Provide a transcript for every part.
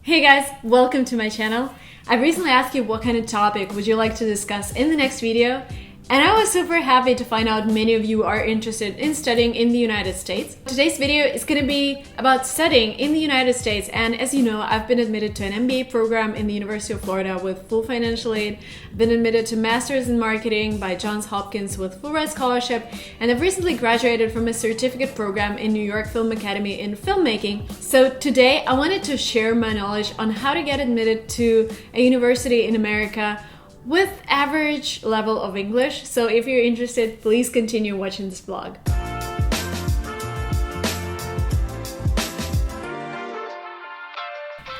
Hey guys, welcome to my channel. I recently asked you what kind of topic would you like to discuss in the next video, and I was super happy to find out many of you are interested in studying in the United States. Today's video is going to be about studying in the United States, and as you know, I've been admitted to an MBA program in the University of Florida with full financial aid. I've been admitted to Masters in Marketing by Johns Hopkins with full ride scholarship, and I've recently graduated from a certificate program in New York Film Academy in filmmaking. So today I wanted to share my knowledge on how to get admitted to a university in America with average level of English. So if you're interested, please continue watching this vlog.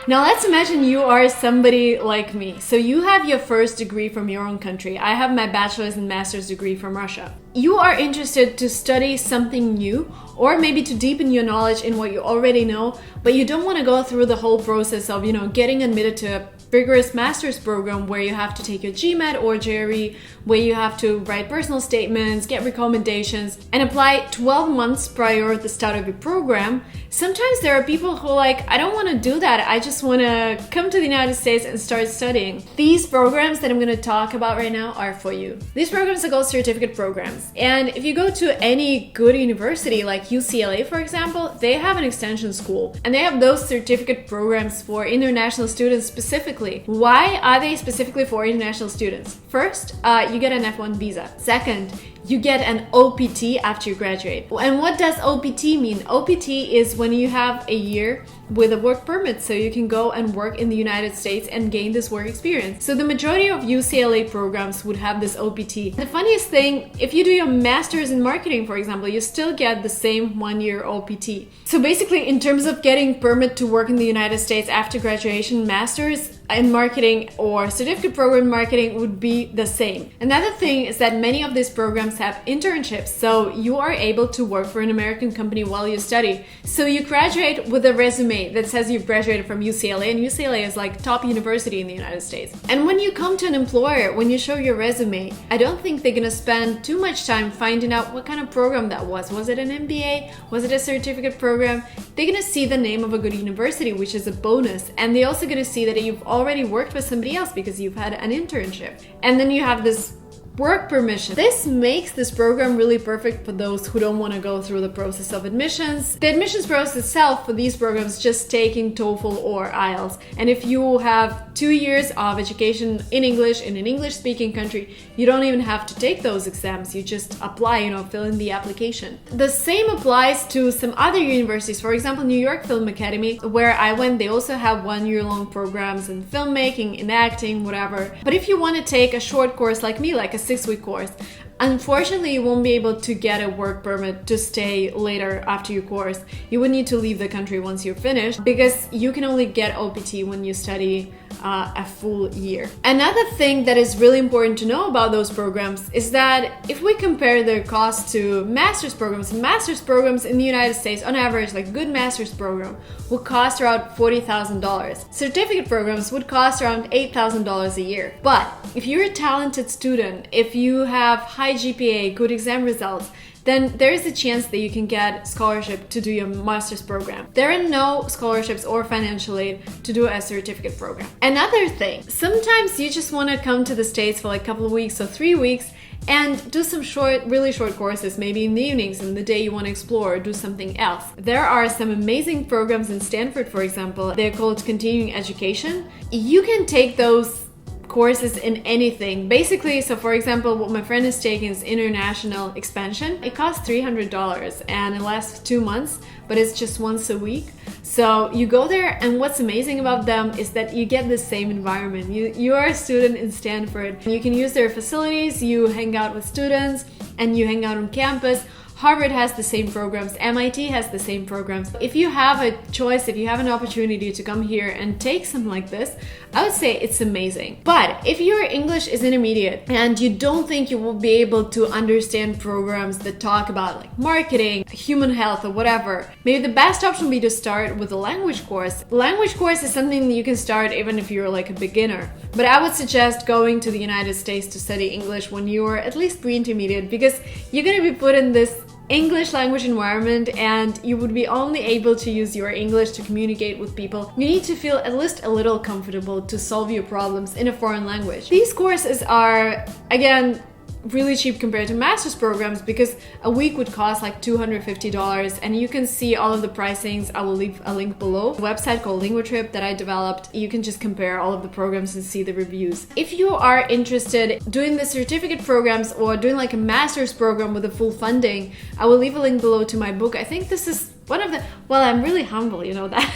Now let's imagine you are somebody like me. So you have your first degree from your own country. I have my bachelor's and master's degree from Russia. You are interested to study something new, or maybe to deepen your knowledge in what you already know, but you don't want to go through the whole process of, getting admitted to a rigorous master's program where you have to take your GMAT or JRE, where you have to write personal statements, get recommendations, and apply 12 months prior to the start of your program. Sometimes there are people who are like, I don't want to do that. I just want to come to the United States and start studying. These programs that I'm going to talk about right now are for you. These programs are called certificate programs. And if you go to any good university like UCLA, for example, they have an extension school, and they have those certificate programs for international students specifically. Why are they specifically for international students? First, you get an F1 visa. Second, you get an OPT after you graduate. And what does OPT mean? OPT is when you have a year with a work permit, so you can go and work in the United States and gain this work experience. So the majority of UCLA programs would have this OPT. The funniest thing, if you do your master's in marketing, for example, you still get the same 1-year OPT. So basically, in terms of getting permit to work in the United States after graduation, master's in marketing or certificate program in marketing would be the same. Another thing is that many of these programs have internships, so you are able to work for an American company while you study. So you graduate with a resume that says you've graduated from UCLA, and UCLA is like top university in the United States. And when you come to an employer, when you show your resume, I don't think they're gonna spend too much time finding out what kind of program that was. Was it an MBA? Was it a certificate program? They're gonna see the name of a good university, which is a bonus, and they're also gonna see that you've already worked with somebody else because you've had an internship. And then you have this work permission. This makes this program really perfect for those who don't want to go through the process of admissions. The admissions process itself for these programs is just taking TOEFL or IELTS. And if you have 2 years of education in English in an English-speaking country, you don't even have to take those exams. You just apply, fill in the application. The same applies to some other universities. For example, New York Film Academy, where I went, they also have 1-year-long programs in filmmaking, in acting, whatever. But if you want to take a short course like me, like a 6-week course, unfortunately, you won't be able to get a work permit to stay later after your course. You would need to leave the country once you're finished, because you can only get OPT when you study a full year. Another thing that is really important to know about those programs is that if we compare their cost to master's programs in the United States, on average, like a good master's program would cost around $40,000. Certificate programs would cost around $8,000 a year. But if you're a talented student, if you have high GPA, good exam results, then there is a chance that you can get scholarship to do your master's program. There are no scholarships or financial aid to do a certificate program. Another thing, sometimes you just want to come to the States for like a couple of weeks or 3 weeks and do some really short courses, maybe in the evenings, and the day you want to explore or do something else. There are some amazing programs in Stanford, for example. They're called continuing education. You can take those courses in anything. Basically, so for example, what my friend is taking is international expansion. It costs $300 and it lasts 2 months, but it's just once a week. So you go there, and what's amazing about them is that you get the same environment. You are a student in Stanford. You can use their facilities, you hang out with students, and you hang out on campus. Harvard has the same programs, MIT has the same programs. If you have a choice, if you have an opportunity to come here and take something like this, I would say it's amazing. But if your English is intermediate and you don't think you will be able to understand programs that talk about like marketing, human health, or whatever, maybe the best option would be to start with a language course. Language course is something that you can start even if you're like a beginner. But I would suggest going to the United States to study English when you are at least pre-intermediate, because you're going to be put in this English language environment and you would be only able to use your English to communicate with people, you need to feel at least a little comfortable to solve your problems in a foreign language. These courses are, again, really cheap compared to master's programs because a week would cost like $250, and you can see all of the pricings. I will leave a link below. A website called LinguaTrip that I developed. You can just compare all of the programs and see the reviews. If you are interested doing the certificate programs or doing like a master's program with the full funding, I will leave a link below to my book. I think this is one of the, well, I'm really humble, you know that,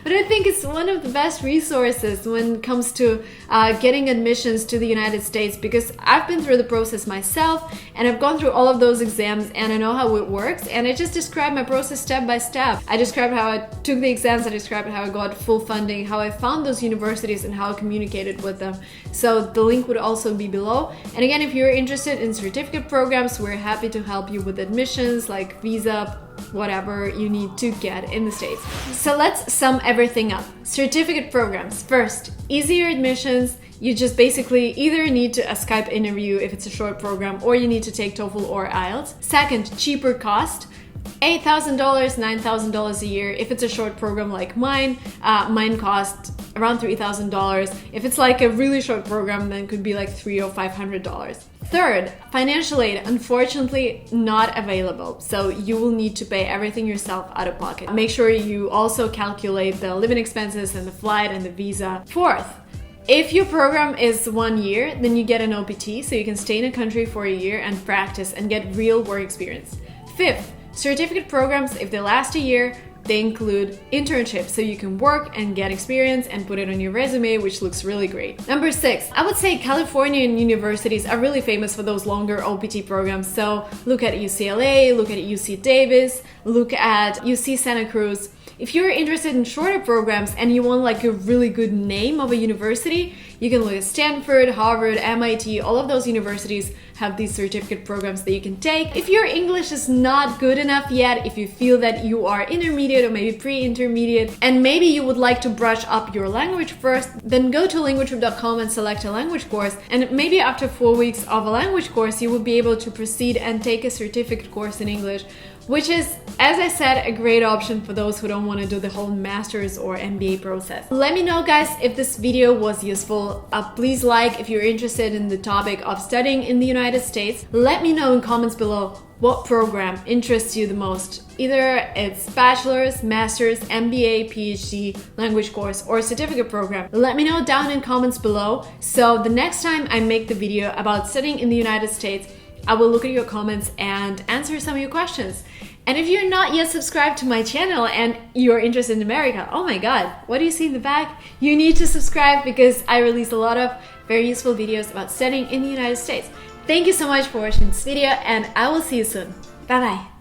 but I think it's one of the best resources when it comes to getting admissions to the United States, because I've been through the process myself and I've gone through all of those exams and I know how it works, and I just described my process step by step. I described how I took the exams, I described how I got full funding, how I found those universities and how I communicated with them. So the link would also be below. And again, if you're interested in certificate programs, we're happy to help you with admissions, like visa, whatever you need to get in the States. So let's sum everything up. Certificate programs. First, easier admissions. You just basically either need to a Skype interview if it's a short program, or you need to take TOEFL or IELTS. Second, cheaper cost. $8,000, $9,000 a year. If it's a short program like mine, mine costs around $3,000. If it's like a really short program, then it could be like $300 or $500. Third, financial aid, unfortunately not available. So you will need to pay everything yourself out of pocket. Make sure you also calculate the living expenses and the flight and the visa. Fourth, if your program is 1 year, then you get an OPT, so you can stay in a country for a year and practice and get real work experience. Fifth, certificate programs, if they last a year, they include internships, so you can work and get experience and put it on your resume, which looks really great. Number 6, I would say Californian universities are really famous for those longer OPT programs. So look at UCLA, look at UC Davis, look at UC Santa Cruz. If you're interested in shorter programs and you want like a really good name of a university, you can look at Stanford, Harvard, MIT. All of those universities have these certificate programs that you can take. If your English is not good enough yet, if you feel that you are intermediate or maybe pre-intermediate, and maybe you would like to brush up your language first, then go to linguatrip.com and select a language course. And maybe after 4 weeks of a language course, you will be able to proceed and take a certificate course in English, which is, as I said, a great option for those who don't want to do the whole master's or MBA process. Let me know, guys, if this video was useful. Please like if you're interested in the topic of studying in the United States. Let me know in comments below what program interests you the most. Either it's bachelor's, master's, MBA, PhD, language course, or certificate program. Let me know down in comments below. So the next time I make the video about studying in the United States, I will look at your comments and answer some of your questions. And if you're not yet subscribed to my channel and you're interested in America, oh my god, what do you see in the back? You need to subscribe because I release a lot of very useful videos about studying in the United States. Thank you so much for watching this video, and I will see you soon. Bye bye.